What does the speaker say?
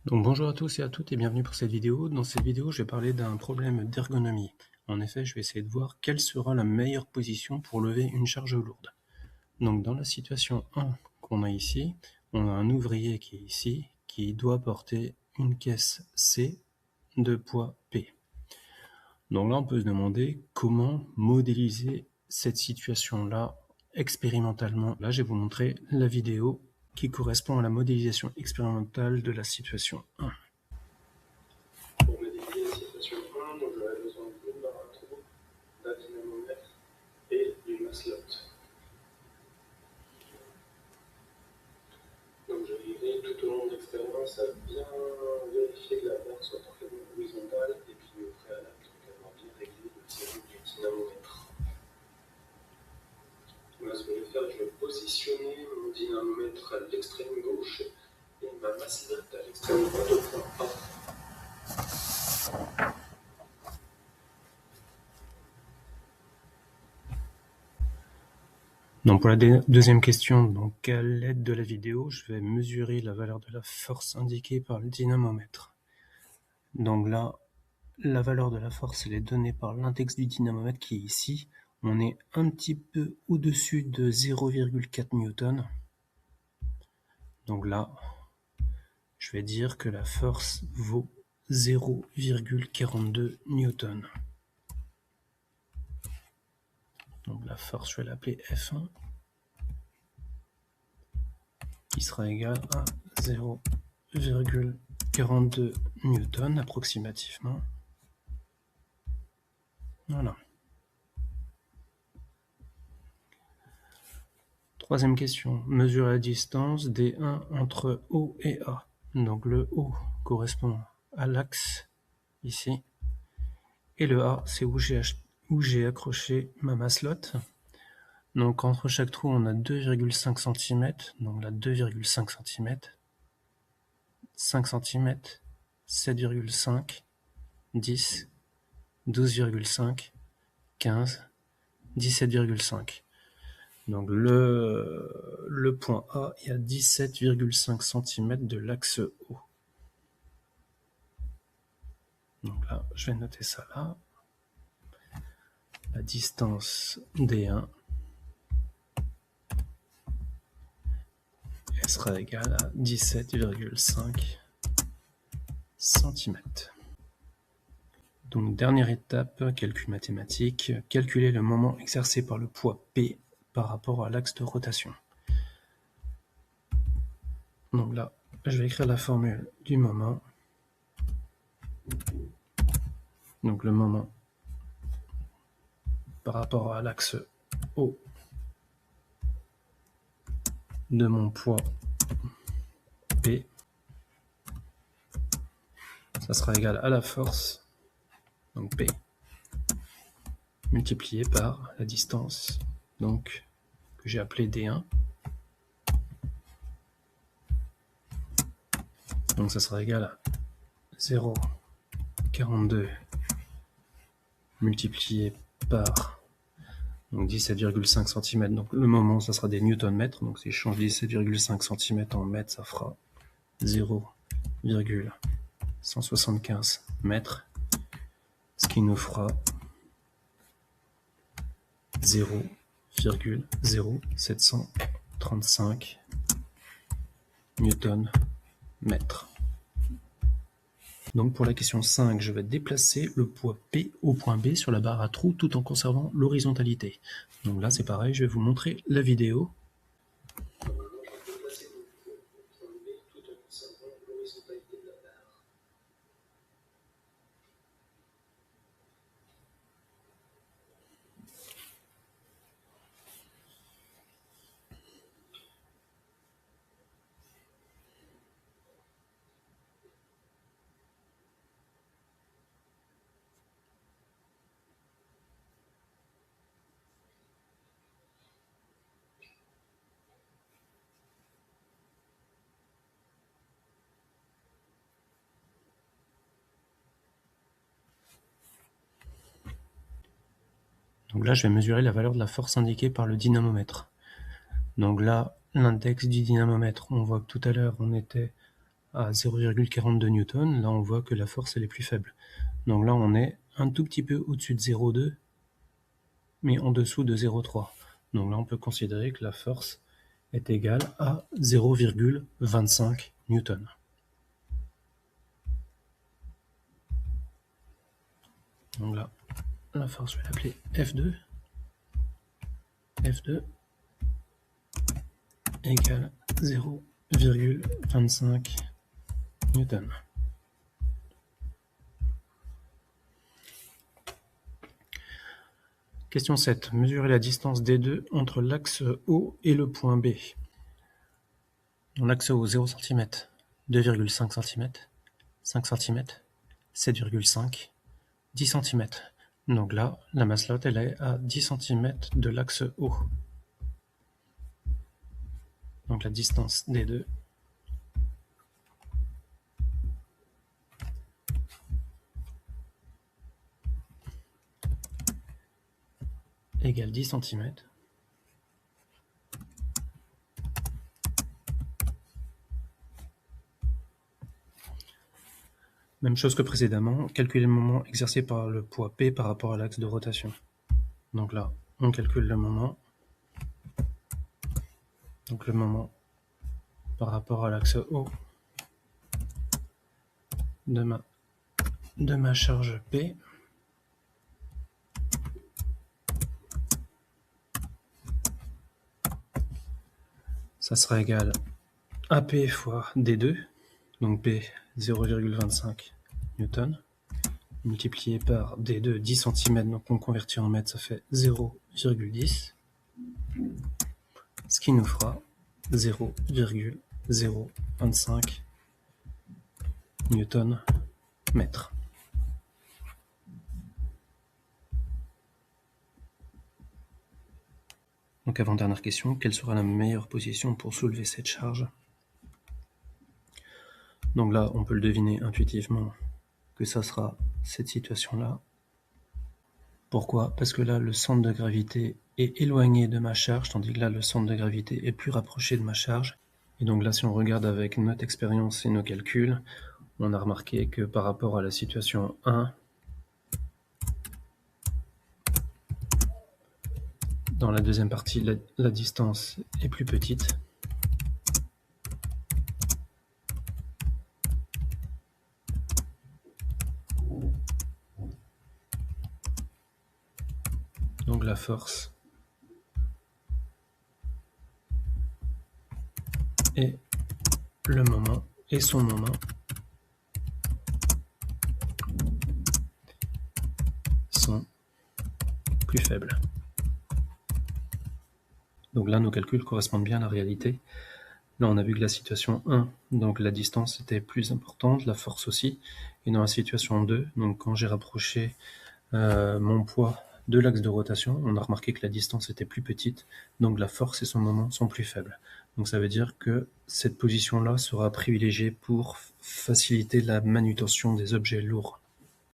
Donc bonjour à tous et à toutes et bienvenue pour cette vidéo. Dans cette vidéo, je vais parler d'un problème d'ergonomie. En effet, je vais essayer de voir quelle sera la meilleure position pour lever une charge lourde. Donc dans la situation 1 qu'on a ici, on a un ouvrier qui est ici, qui doit porter une caisse C de poids P. Donc là, on peut se demander comment modéliser cette situation-là expérimentalement. Là, je vais vous montrer la vidéo qui correspond à la modélisation expérimentale de la situation 1. Pour modéliser la situation 1, donc j'aurais besoin d'une barre à trous, d'un dynamomètre et d'une maslotte. Donc je vais tout au long de l'expérience à bien vérifier que la barre soit parfaitement horizontale et puis au préalable, donc avoir bien réglé le tirage du dynamomètre. Voilà ce que je vais faire, je vais positionner mon dynamomètre à l'extrême gauche et ma maslotte à l'extrême droite au point A. Donc pour la deuxième question, donc à l'aide de la vidéo, je vais mesurer la valeur de la force indiquée par le dynamomètre. Donc là, la valeur de la force, elle est donnée par l'index du dynamomètre qui est ici. On est un petit peu au-dessus de 0,4 newton. Donc là, je vais dire que la force vaut 0,42 newton. Donc la force, je vais l'appeler F1, qui sera égal à 0,42 newton approximativement. Voilà. Troisième question. Mesure la distance D1 entre O et A. Donc le O correspond à l'axe ici. Et le A, c'est où j'ai accroché ma maslotte. Donc entre chaque trou, on a 2,5 cm. Donc là, 2,5 cm. 5 cm. 7,5. 10. 12,5. 15. 17,5. Donc le point A est à 17,5 cm de l'axe O. Donc là, je vais noter ça là. La distance D1 elle sera égale à 17,5 cm. Donc dernière étape, calcul mathématique, calculer le moment exercé par le poids P par rapport à l'axe de rotation. Donc là, je vais écrire la formule du moment. Donc le moment par rapport à l'axe O de mon poids P, ça sera égal à la force, donc P, multiplié par la distance, donc que j'ai appelée D1. Donc ça sera égal à 0,42 multiplié par 17,5 cm. Donc le moment, ça sera des newton-mètres. Donc si je change 17,5 cm en mètres, ça fera 0,175 mètres. Ce qui nous fera 0,0735 newton-mètres. Donc pour la question 5, je vais déplacer le poids P au point B sur la barre à trous tout en conservant l'horizontalité. Donc là c'est pareil, je vais vous montrer la vidéo. Normalement, je vais déplacer mon poids au point B tout en conservant l'horizontalité de la barre. Donc là je vais mesurer la valeur de la force indiquée par le dynamomètre. Donc là l'index du dynamomètre, on voit que tout à l'heure on était à 0,42 newtons, là on voit que la force elle est plus faible. Donc là on est un tout petit peu au-dessus de 0,2, mais en dessous de 0,3. Donc là on peut considérer que la force est égale à 0,25 newtons. Donc là, la force, je vais l'appeler F2. F2 égale 0,25 newtons. Question 7. Mesurer la distance D2 entre l'axe O et le point B. L'axe O 0 cm, 2,5 cm, 5 cm, 7,5, 10 cm. Donc là, la masselotte, elle est à 10 cm de l'axe O. Donc la distance D2 égale 10 cm. Même chose que précédemment, calculer le moment exercé par le poids P par rapport à l'axe de rotation. Donc là, on calcule le moment. Donc le moment par rapport à l'axe O de ma charge P. Ça sera égal à P fois D2, donc P 0,25 newton, multiplié par D2 10 cm, donc on convertit en mètres, ça fait 0,10, ce qui nous fera 0,025 newton mètre. Donc avant-dernière question, quelle sera la meilleure position pour soulever cette charge? Donc là, on peut le deviner intuitivement que ça sera cette situation-là. Pourquoi? Parce que là, le centre de gravité est éloigné de ma charge, tandis que là, le centre de gravité est plus rapproché de ma charge. Et donc là, si on regarde avec notre expérience et nos calculs, on a remarqué que par rapport à la situation 1, dans la deuxième partie, la distance est plus petite. Donc la force et le moment et son moment sont plus faibles. Donc là, nos calculs correspondent bien à la réalité. Là, on a vu que la situation 1, donc la distance était plus importante, la force aussi. Et dans la situation 2, donc quand j'ai rapproché mon poids de l'axe de rotation, on a remarqué que la distance était plus petite, donc la force et son moment sont plus faibles. Donc ça veut dire que cette position-là sera privilégiée pour faciliter la manutention des objets lourds.